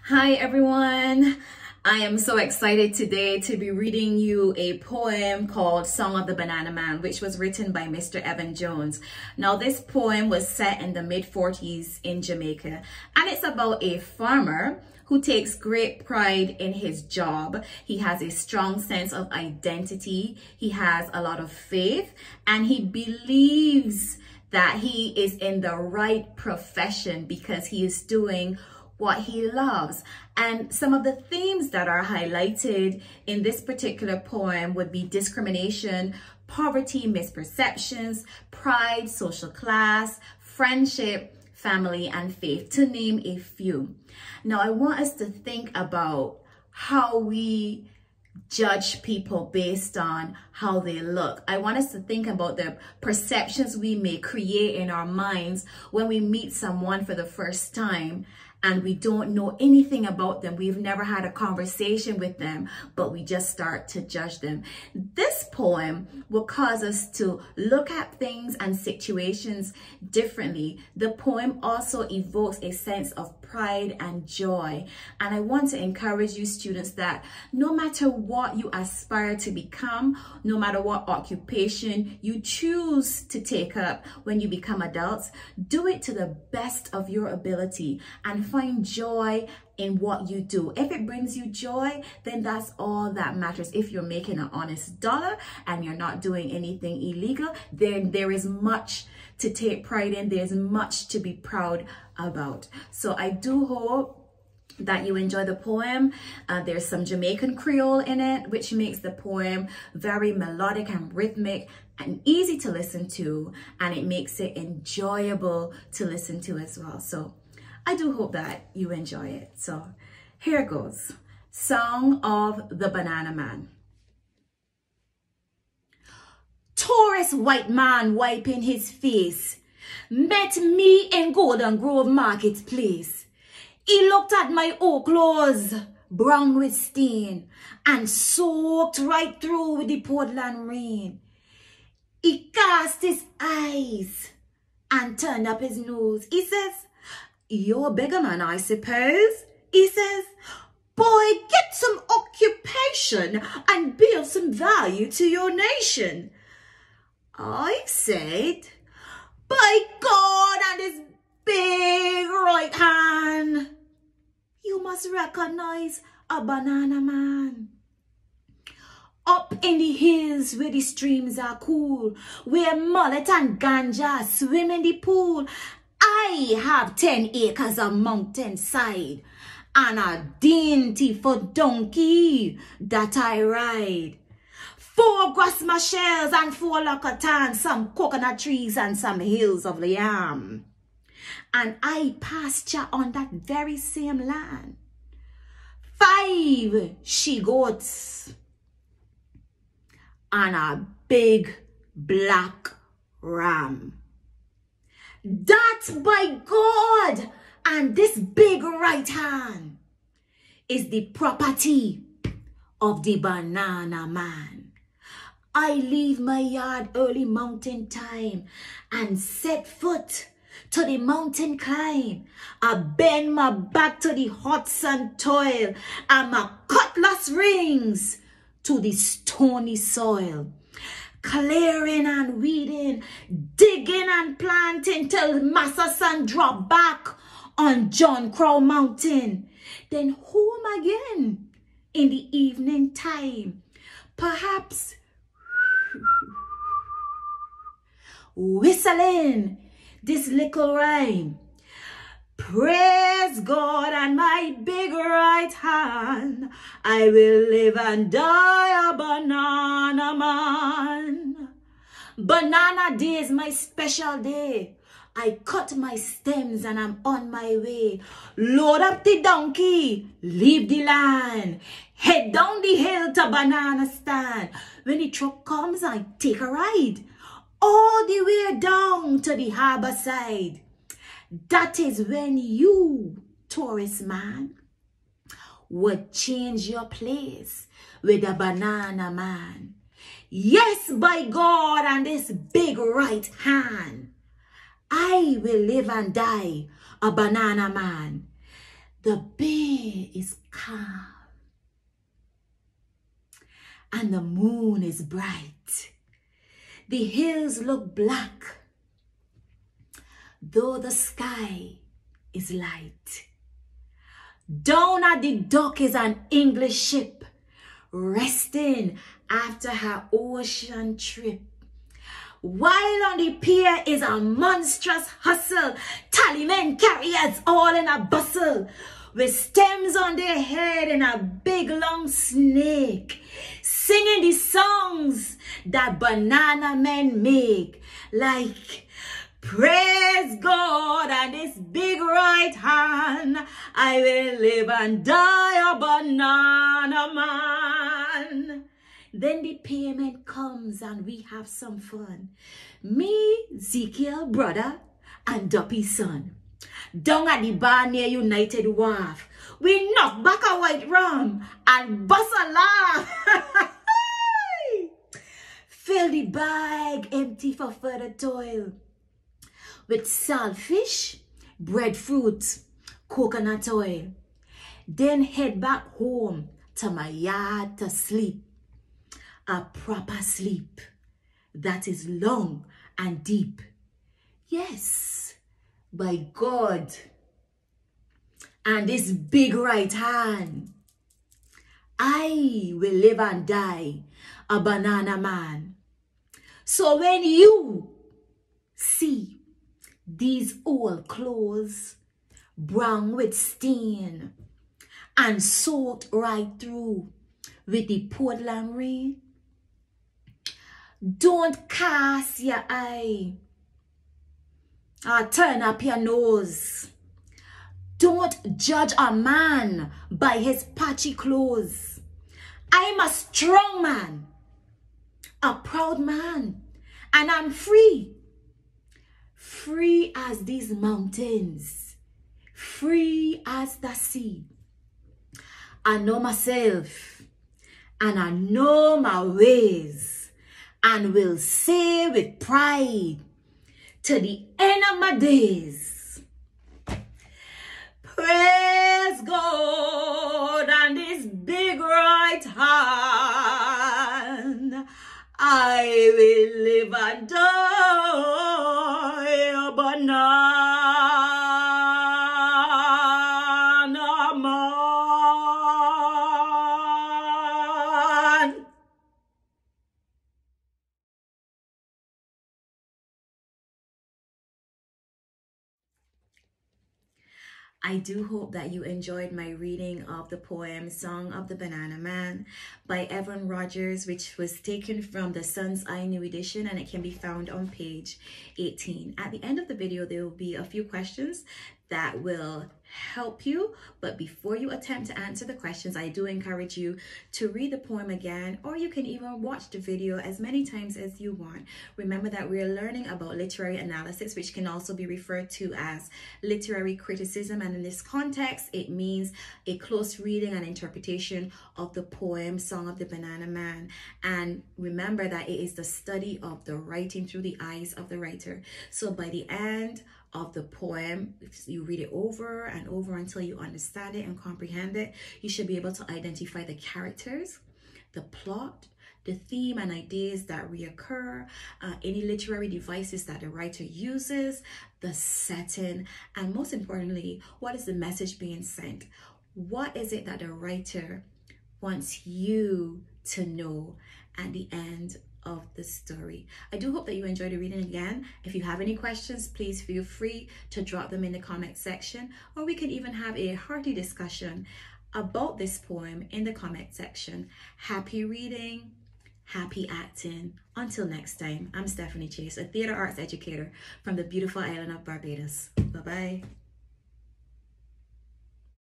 Hi everyone, I am so excited today to be reading you a poem called Song of the Banana Man, which was written by Mr. Evan Jones. Now this poem was set in the mid-40s in Jamaica, and it's about a farmer who takes great pride in his job. He has a strong sense of identity, he has a lot of faith, and he believes that he is in the right profession because he is doing what he loves. And some of the themes that are highlighted in this particular poem would be discrimination, poverty, misperceptions, pride, social class, friendship, family, and faith, to name a few. Now, I want us to think about how we judge people based on how they look. I want us to think about the perceptions we may create in our minds when we meet someone for the first time and we don't know anything about them. We've never had a conversation with them, but we just start to judge them. This poem will cause us to look at things and situations differently. The poem also evokes a sense of pride and joy. And I want to encourage you students that no matter what you aspire to become, no matter what occupation you choose to take up when you become adults, do it to the best of your ability and find joy in what you do. If it brings you joy, then that's all that matters. If you're making an honest dollar and you're not doing anything illegal, then there is much to take pride in. There's much to be proud about. So I do hope that you enjoy the poem. There's some Jamaican Creole in it, which makes the poem very melodic and rhythmic and easy to listen to, and it makes it enjoyable to listen to as well. So I do hope that you enjoy it. So here goes. Song of the Banana Man. Tourist white man wiping his face met me in Golden Grove Marketplace. He looked at my old clothes, brown with stain, and soaked right through with the Portland rain. He cast his eyes and turned up his nose. He says, "You're a beggar man, I suppose?" He says, "Boy, get some occupation and build some value to your nation." I said, "By God and his big right hand, you must recognize a banana man. Up in the hills where the streams are cool, where mullet and ganja swim in the pool, I have 10 acres of mountainside and a dainty for donkey that I ride. 4 grasma shells and 4 locatan, some coconut trees and some hills of yam. And I pasture on that very same land 5 she-goats and a big black ram. That, by God and this big right hand, is the property of the banana man. I leave my yard early mountain time and set foot to the mountain climb. I bend my back to the hot sun toil and my cutlass rings to the stony soil. Clearing and weeding, digging and planting till Massa Sun drop back on John Crow Mountain. Then home again in the evening time. Perhaps whistling this little rhyme. Praise God and my big right hand, I will live and die a banana man. Banana day is my special day. I cut my stems and I'm on my way. Load up the donkey, leave the land, head down the hill to banana stand. When the truck comes, I take a ride all the way down to the harbor side. That is when you, tourist man, would change your place with a banana man. Yes, by God and this big right hand, I will live and die a banana man. The bay is calm and the moon is bright. The hills look black, though the sky is light. Down at the dock is an English ship, resting after her ocean trip. While on the pier is a monstrous hustle, tallymen carriers all in a bustle, with stems on their head and a big long snake, singing the songs that banana men make, like, praise God and this big right hand, I will live and die a banana man. Then the payment comes and we have some fun. Me, Ezekiel, brother, and Duppy's son. Down at the bar near United Wharf, we knock back a white rum and bust a laugh. Fill the bag empty for further toil, with saltfish, breadfruit, coconut oil. Then head back home to my yard to sleep. A proper sleep that is long and deep. Yes, by God and this big right hand, I will live and die a banana man. So when you see these old clothes, brown with stain and soaked right through with the Portland rain, don't cast your eye or turn up your nose. Don't judge a man by his patchy clothes. I'm a strong man, a proud man, and I'm free. Free as these mountains, free as the sea. I know myself and I know my ways, and will say with pride to the end of my days, praise God and this big right hand, I will live and die a banana man. I do hope that you enjoyed my reading of the poem Song of the Banana Man by Evan Rogers, which was taken from the Sun's Eye New Edition, and it can be found on page 18. At the end of the video, there will be a few questions that will help you, but before you attempt to answer the questions, I do encourage you to read the poem again, or you can even watch the video as many times as you want. Remember that we're learning about literary analysis, which can also be referred to as literary criticism, and in this context it means a close reading and interpretation of the poem Song of the Banana Man. And remember that it is the study of the writing through the eyes of the writer. So by the end of the poem, if you read it over and over until you understand it and comprehend it, you should be able to identify the characters, the plot, the theme and ideas that reoccur, any literary devices that the writer uses, the setting, and most importantly, what is the message being sent? What is it that the writer wants you to know at the end of the story? I do hope that you enjoyed the reading again. If you have any questions, please feel free to drop them in the comment section, or we can even have a hearty discussion about this poem in the comment section. Happy reading, happy acting. Until next time, I'm Stephanie Chase, a theater arts educator from the beautiful island of Barbados. Bye-bye.